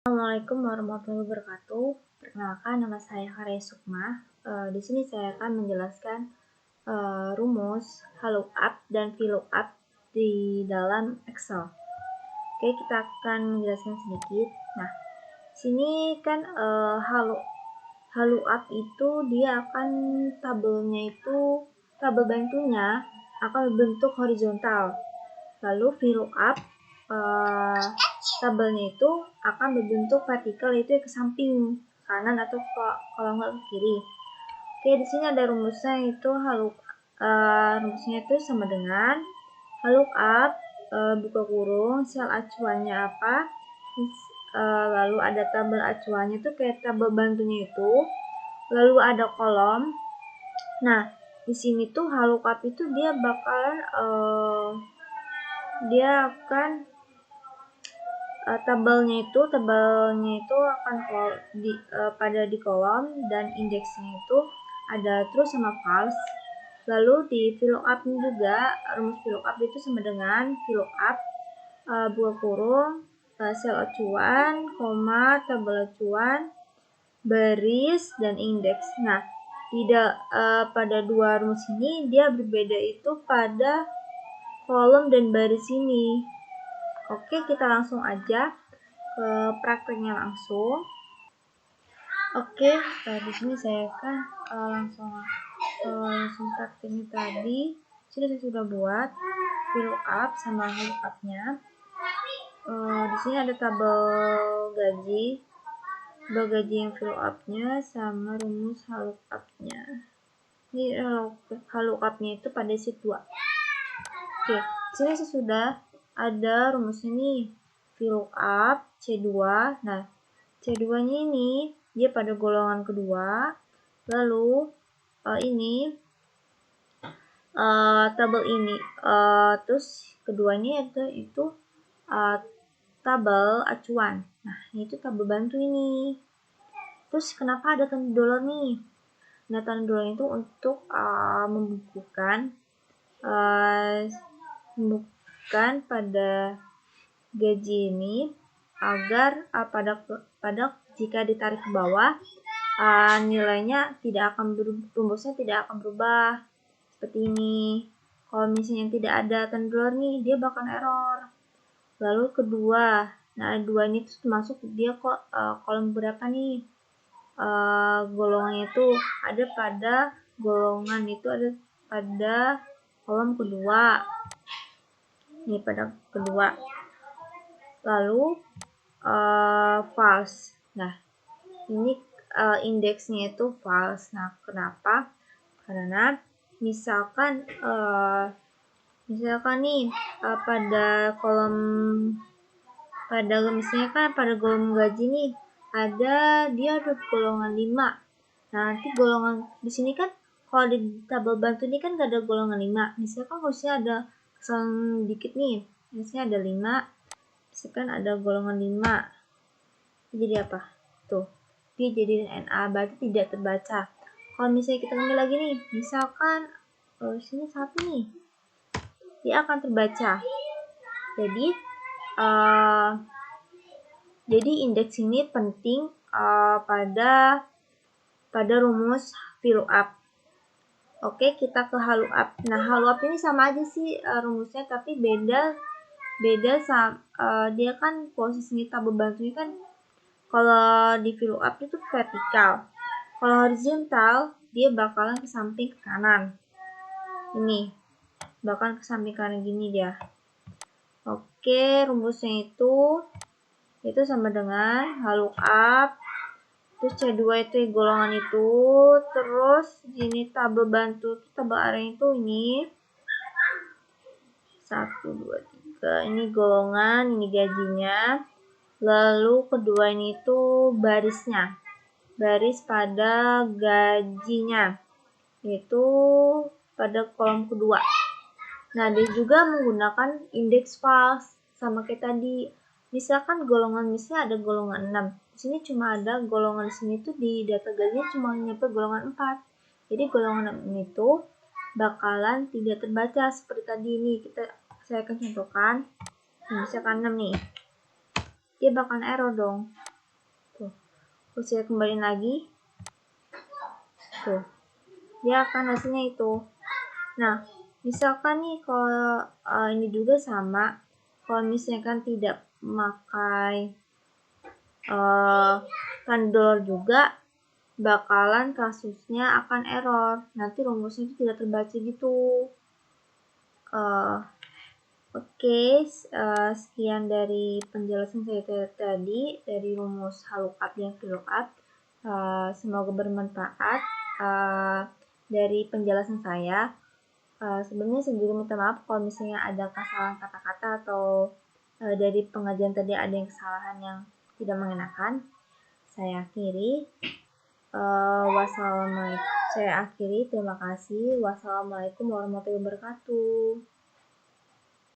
Assalamualaikum warahmatullahi wabarakatuh. Perkenalkan, nama saya Karya Sukma. Di sini saya akan menjelaskan rumus VLOOKUP dan VLOOKUP di dalam Excel. Oke, kita akan menjelaskan sedikit. Nah, sini kan VLOOKUP itu dia akan tabel bantunya akan berbentuk horizontal. Lalu VLOOKUP tabelnya itu akan berbentuk vertikal, yaitu ke samping kanan atau kalau nggak ke kiri. Oke, di sini ada rumusnya, itu rumusnya itu sama dengan VLOOKUP buka kurung sel acuannya apa, lalu ada tabel acuannya itu kayak tabel bantunya itu, lalu ada kolom. Nah, di sini tuh VLOOKUP itu dia bakalan tabelnya itu akan pada di kolom, dan indeksnya itu ada true sama false. Lalu di VLOOKUP juga, rumus VLOOKUP itu sama dengan VLOOKUP buka kurung sel acuan, koma, tabel acuan, baris, dan indeks. Nah, pada dua rumus ini dia berbeda itu pada kolom dan baris ini. Oke, kita langsung aja ke prakteknya langsung. Oke, di sini saya akan langsung prakteknya tadi. Saya sudah buat VLOOKUP sama VLOOKUP-nya. Di sini ada tabel gaji yang VLOOKUP-nya sama rumus VLOOKUP-nya. Ini VLOOKUP-nya itu pada sheet 2. Oke, sini saya sudah ada rumusnya nih, VLOOKUP C2. Nah, C2-nya ini dia pada golongan kedua. Lalu ini tabel ini, terus keduanya itu tabel acuan. Nah, ini tuh tabel bantu ini. Terus kenapa ada tanda dolar nih? Nah, tanda dolar itu untuk membukukan pada gaji ini, agar pada jika ditarik ke bawah nilainya rumusnya tidak akan berubah seperti ini. Kalau misalnya tidak ada tanda dolar nih, dia bakal error. Lalu kedua, nah dua ini tuh termasuk dia kolom berapa nih? Golongannya itu ada pada kolom kedua. Ini pada kedua. Lalu false. Nah, ini indeksnya itu false. Nah, kenapa? Karena misalkan nih pada golongan gaji nih dia ada golongan 5. Nah, nanti golongan di sini kan kalau di tabel bantu ini kan gak ada golongan 5. Misalkan harusnya ada kesalahan dikit nih, misalnya ada 5, misalkan ada golongan 5, jadi apa? Tuh, dia jadi NA, berarti tidak terbaca. Kalau misalnya kita ambil lagi nih, misalkan sini 1 nih, dia akan terbaca. Jadi indeks ini penting pada rumus VLOOKUP. Oke, kita ke VLOOKUP. Nah, VLOOKUP ini sama aja sih rumusnya, tapi beda dia kan posisinya tabel bantunya kan kalau di VLOOKUP itu vertikal. Kalau horizontal dia bakalan ke samping ke kanan. Ini bakalan ke samping kanan gini dia. Oke, rumusnya itu sama dengan VLOOKUP, terus C2 itu golongan itu, terus ini tabel bantu, tabel arahnya itu ini 1, 2, 3, ini golongan, ini gajinya. Lalu kedua ini itu barisnya, baris pada gajinya, yaitu pada kolom kedua. Nah, dia juga menggunakan indeks false sama kayak tadi. Misalkan misalnya ada golongan 6. Di sini cuma ada golongan di sini tuh di data gajinya cuma nyampe golongan 4. Jadi golongan 6 itu bakalan tidak terbaca seperti tadi ini. Saya akan contohkan. Misalkan 6 nih. Dia bakalan error dong. Terus saya kembali lagi, tuh dia akan hasilnya itu. Nah, misalkan nih kalau ini juga sama, kalau misalkan tidak memakai tanda juga, bakalan kasusnya akan error. Nanti rumusnya itu tidak terbaca gitu. Oke, sekian dari penjelasan saya tadi dari rumus lookup dan VLOOKUP. Semoga bermanfaat dari penjelasan saya. Sebenarnya saya juga minta maaf kalau misalnya ada kesalahan kata-kata atau dari pengajian tadi ada yang kesalahan yang tidak mengenakan. Saya akhiri. Wassalamualaikum. Terima kasih. Wassalamualaikum warahmatullahi wabarakatuh.